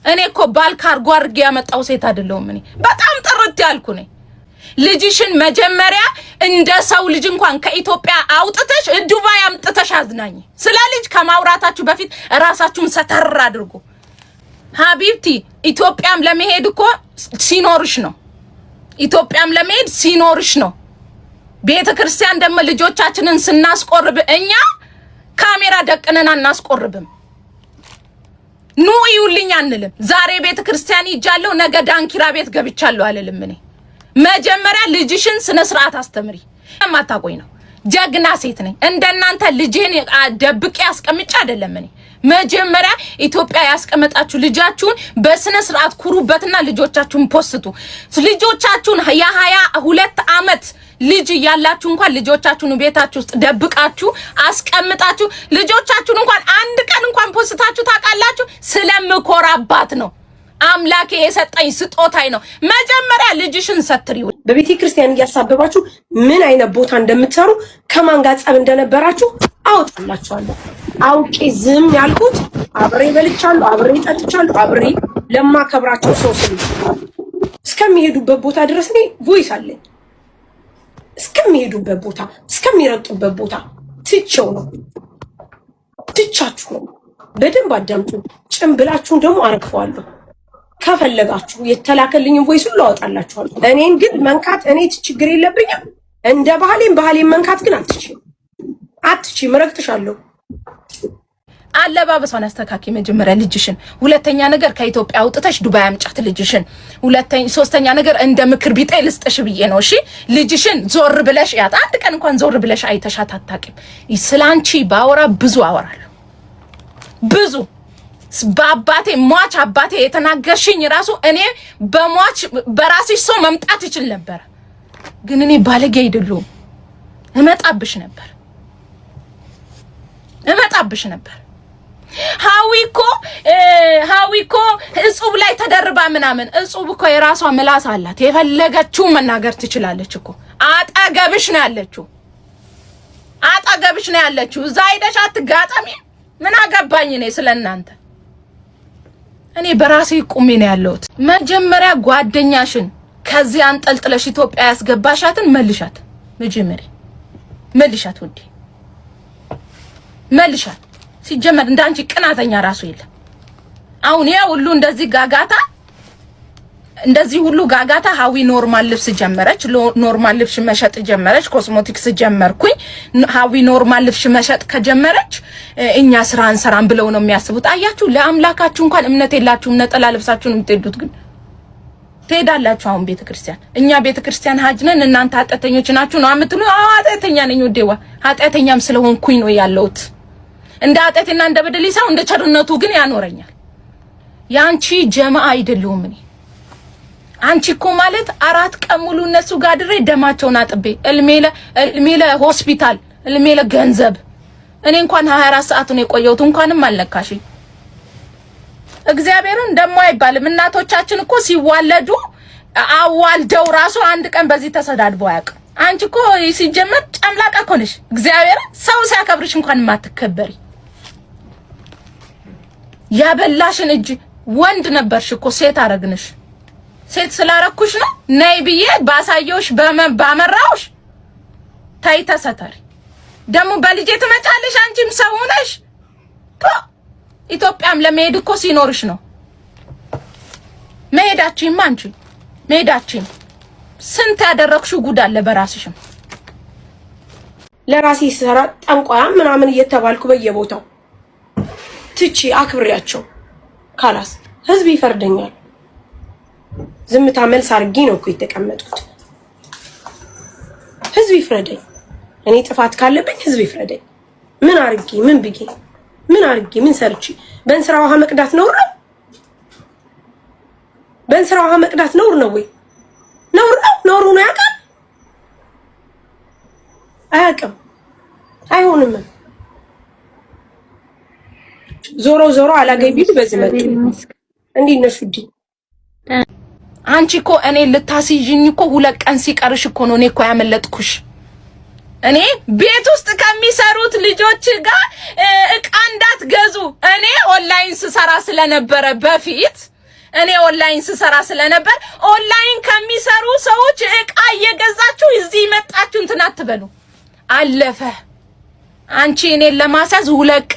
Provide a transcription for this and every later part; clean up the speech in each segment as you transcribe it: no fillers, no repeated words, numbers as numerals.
እኔ እኮ ባልካርጎ አድርጌ ያመጣው ሴት አይደለሁም። እኔ በጣም ጥርት ያልኩ ነኝ። ልጅሽን መጀመሪያ እንደ ሰው ልጅ እንኳን ከኢትዮጵያ አውጥተሽ ዱባይ አምጥተሽ አዝናኝ። ስለ ልጅ ከማውራታችሁ በፊት ራሳችሁን ሰተር አድርጉ። ሀቢብቲ ኢትዮጵያም ለመሄድ እኮ ሲኖርሽ ነው። ኢትዮጵያም ለመሄድ ሲኖርሽ ነው። ቤተክርስቲያን ደግሞ ልጆቻችንን ስናስቆርብ እኛ ካሜራ ደቅነን አናስቆርብም። ኑ ይውልኝ አንልም። ዛሬ ቤተክርስቲያን ይጃለው ነገ ዳንኪራ ቤት ገብቻለሁ አልልም። እኔ መጀመሪያ ልጅሽን ስነ ስርዓት አስተምሪ። ማታቆይ ነው። ጀግና ሴት ነኝ። እንደናንተ ልጄን ደብቄ አስቀምጬ አይደለም። እኔ መጀመሪያ ኢትዮጵያ ያስቀመጣችሁ ልጃችሁን በስነ ስርዓት ኩሩበትና ልጆቻችሁን ፖስቱ። ልጆቻችሁን የ22 አመት ልጅ ያላችሁ እንኳን ልጆቻችሁን ቤታችሁ ውስጥ ደብቃችሁ አስቀምጣችሁ ልጆቻችሁን እንኳን አንድ ቀን እንኳን ፖስታችሁ ታውቃላችሁ? ስለምኮራባት ነው። አምላኬ የሰጠኝ ስጦታይ ነው። መጀመሪያ ልጅሽን ሰትሪው። በቤተ ክርስቲያን እያሳበባችሁ ምን አይነት ቦታ እንደምትሰሩ ከማን ጋር ጸብ እንደነበራችሁ አውጣላችኋለሁ። አውቄ ዝም ያልኩት አብሬ በልቻለሁ፣ አብሬ ጠጥቻለሁ፣ አብሬ ለማከብራቸው ሰው ስለ እስከሚሄዱበት ቦታ ድረስ እኔ ቮይስ አለኝ። እስከሚሄዱበት ቦታ እስከሚረጡበት ቦታ ትቼው ነው ትቻችሁ ነው። በደንብ አዳምጡ። ጭምብላችሁን ደግሞ አረግፈዋለሁ። ከፈለጋችሁ የተላከልኝ ቮይስ ሁሉ አወጣላችኋለሁ። እኔን ግን መንካት እኔ ችግር የለብኝም። እንደ ባህሌን መንካት ግን አትችይም። እረግጥሻለሁ። አለባበሷን አስተካኪ መጀመሪያ ልጅሽን። ሁለተኛ ነገር ከኢትዮጵያ አውጥተሽ ዱባይ አምጫት ልጅሽን። ሶስተኛ ነገር እንደ ምክር ቢጤ ልስጥሽ ብዬ ነው። እሺ ልጅሽን ዞር ብለሽ ያት አንድ ቀን እንኳን ዞር ብለሽ አይተሻት አታውቂም። ስላንቺ ባወራ ብዙ አወራለሁ። ብዙ በአባቴ ሟች አባቴ የተናገርሽኝ ራሱ እኔ በሟች በራስሽ ሰው መምጣት ይችል ነበር። ግን እኔ ባለጌ አይደለሁም። እመጣብሽ ነበር። ሃዊኮ እጹብ ላይ ተደርባ ምናምን። እጹብ እኮ የራሷ ምላስ አላት። የፈለገችው መናገር ትችላለች እኮ። አጠገብሽ ነው ያለችው። እዛ ሄደሽ አትጋጠሚ። ምን አገባኝ እኔ ስለናንተ። እኔ በራሴ ቁሜ ነው ያለሁት። መጀመሪያ ጓደኛሽን ከዚህ አንጠልጥለሽ ኢትዮጵያ ያስገባሻትን መልሻት። መጀመሪያ መልሻት ውዴ፣ መልሻት። ሲጀመር እንዳንቺ ቅናተኛ ራሱ የለም። አሁን ያ ሁሉ እንደዚህ ሁሉ ጋጋታ ሃዊ ኖርማል ልብስ ጀመረች። ኖርማል ልብስ መሸጥ ጀመረች። ኮስሞቲክስ ጀመርኩኝ። ሃዊ ኖርማል ልብስ መሸጥ ከጀመረች እኛ ስራ አንሰራም ብለው ነው የሚያስቡት። አያችሁ፣ ለአምላካችሁ እንኳን እምነት የላችሁም። ነጠላ ልብሳችሁን የምትሄዱት ግን ትሄዳላችሁ። አሁን ቤተክርስቲያን እኛ ቤተክርስቲያን ሀጅ ነን፣ እናንተ ኃጢአተኞች ናችሁ ነው የምትሉ። አዎ ኃጢአተኛ ነኝ ወዴዋ። ኃጢአተኛም ስለሆንኩኝ ነው ያለሁት። እንደ ኃጢአትና እንደ በደሌ ሰው እንደ ቸርነቱ ግን ያኖረኛል። ያንቺ ጀማዓ አይደለሁም እኔ። አንቺ እኮ ማለት 4 ቀን ሙሉ እነሱ ጋር ድሬ ደማቸውን አጥቤ እልሜለ ሆስፒታል እልሜለ ገንዘብ እኔ እንኳን 24 ሰዓት ነው የቆየሁት። እንኳንም አልነካሽኝ። እግዚአብሔርን ደሞ አይባልም። እናቶቻችን እኮ ሲዋለዱ አዋልደው ራሱ አንድ ቀን በዚህ ተሰዳድበው አያውቅም። አንቺ እኮ ሲጀመር ጨምላቃ እኮ ነሽ። እግዚአብሔርን ሰው ሲያከብርሽ እንኳን ማትከበሪ ያበላሽን እጅ ወንድ ነበርሽ እኮ ሴት አረግንሽ። ሴት ስላረኩሽ ነው ነይ ብዬ ባሳየውሽ ባመራውሽ። ታይ ተሰተሪ ደሞ በልጄ ትመጫለሽ። አንቺም ሰው ነሽ። ኢትዮጵያም ለመሄድ እኮ ሲኖርሽ ነው መሄዳችን። አንቺ መሄዳችን ስንት ያደረግሽው ጉድ አለ በራስሽም። ለራሴ ሰራ ጠንቋያ ምናምን እየተባልኩ በየቦታው ትቺ አክብሪያቸው ካላስ ህዝብ ይፈርደኛል። ዝምታ መልስ አድርጌ ነው እኮ የተቀመጥኩት። ህዝብ ይፍረደኝ። እኔ ጥፋት ካለብኝ ህዝብ ይፍረደኝ። ምን አርጌ ምን ብዬ ምን ሰርቺ? በእንስራ ውሃ መቅዳት ነውር ነው? በእንስራ ውሃ መቅዳት ነውር ነው ወይ? ነውር ነው ያውቃል? አያውቅም። አይሆንም። ዞሮ አላገኝ ቢል በዚህ መጡ እንዴት ነሽ ውዴ? አንቺ እኮ እኔ ልታስይዥኝ እኮ 2 ቀን ሲቀርሽ እኮ ነው እኔ እኮ ያመለጥኩሽ። እኔ ቤት ውስጥ ከሚሰሩት ልጆች ጋር እቃ እንዳትገዙ እኔ ኦንላይን ስሰራ ስለነበረ በፊት እኔ ኦንላይን ስሰራ ስለነበር ኦንላይን ከሚሰሩ ሰዎች እቃ እየገዛችሁ እዚህ መጣችሁ እንትን አትበሉ። አለፈ። አንቺ እኔን ለማሳዝ ሁለት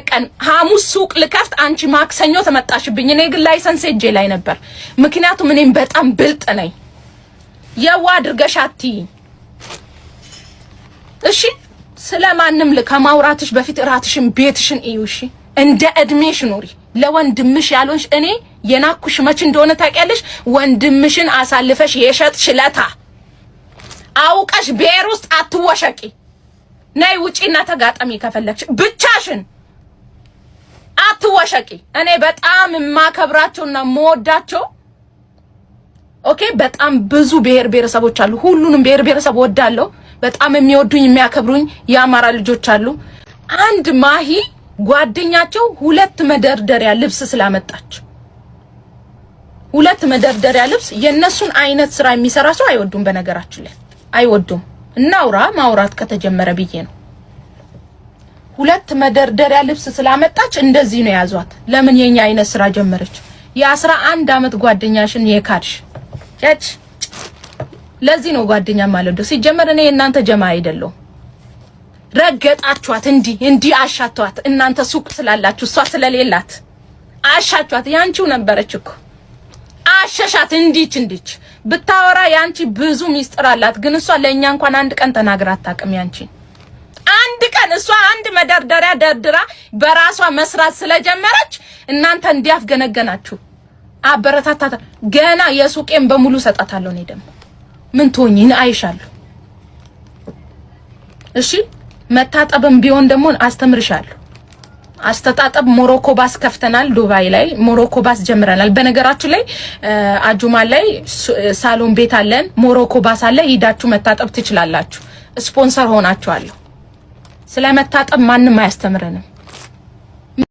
ቀን ሐሙስ ሱቅ ልከፍት አንቺ ማክሰኞ ተመጣሽብኝ። እኔ ግን ላይሰንስ እጄ ላይ ነበር። ምክንያቱም እኔም በጣም ብልጥ ነኝ። የዋ አድርገሽ አትይኝ እሺ። ስለማንም ከማውራትሽ በፊት ራትሽን ቤትሽን እዩ እሺ። እንደ እድሜሽ ኑሪ። ለወንድምሽ ያልሆንሽ እኔ የናኩሽ መች እንደሆነ ታውቂያለሽ። ወንድምሽን አሳልፈሽ የሸጥሽ ለታ አውቀሽ ብሔር ውስጥ አትወሸቂ። ነይ ውጪና ተጋጠሚ ከፈለግሽ ብቻሽን አትወሸቂ። እኔ በጣም ማከብራቸውና መወዳቸው ኦኬ፣ በጣም ብዙ ብሔር ብሔረሰቦች አሉ። ሁሉንም ብሔር ብሔረሰብ ወዳለው በጣም የሚወዱኝ የሚያከብሩኝ የአማራ ልጆች አሉ። አንድ ማሂ ጓደኛቸው 2 መደርደሪያ ልብስ ስላመጣች 2 መደርደሪያ ልብስ የነሱን አይነት ስራ የሚሰራ ሰው አይወዱም። በነገራችን ላይ አይወዱም። እናውራ ማውራት ከተጀመረ ብዬ ነው። 2 መደርደሪያ ልብስ ስላመጣች እንደዚህ ነው ያዟት። ለምን የኛ አይነት ስራ ጀመረች? የ11 አመት ጓደኛሽን የካድሽ ቸች። ለዚህ ነው ጓደኛ ማለት ነው። ሲጀመር እኔ እናንተ ጀማ አይደለም። ረገጣችኋት እንዲህ አሻቷት። እናንተ ሱቅ ስላላችሁ እሷ ስለሌላት አሻቷት። ያንቺው ነበረች እኮ አሸሻት። እንዲች ብታወራ ያንቺ ብዙ ሚስጥር አላት። ግን እሷ ለኛ እንኳን አንድ ቀን ተናግራ አታውቅም። ያንቺ አንድ ቀን እሷ አንድ መደርደሪያ ደርድራ በራሷ መስራት ስለጀመረች እናንተ እንዲያፍገነገናችሁ አበረታታታ። ገና የሱቄን በሙሉ ሰጣታለሁ። እኔ ደግሞ ምን ትሆኚ አይሻለሁ። እሺ መታጠብም ቢሆን ደግሞ አስተምርሻለሁ። አስተጣጠብ ሞሮኮ ባስ ከፍተናል። ዱባይ ላይ ሞሮኮ ባስ ጀምረናል። በነገራችን ላይ አጁማ ላይ ሳሎን ቤት አለን፣ ሞሮኮ ባስ አለ። ሂዳችሁ መታጠብ ትችላላችሁ። ስፖንሰር ሆናችኋለሁ። ስለመታጠብ ማንም አያስተምረንም።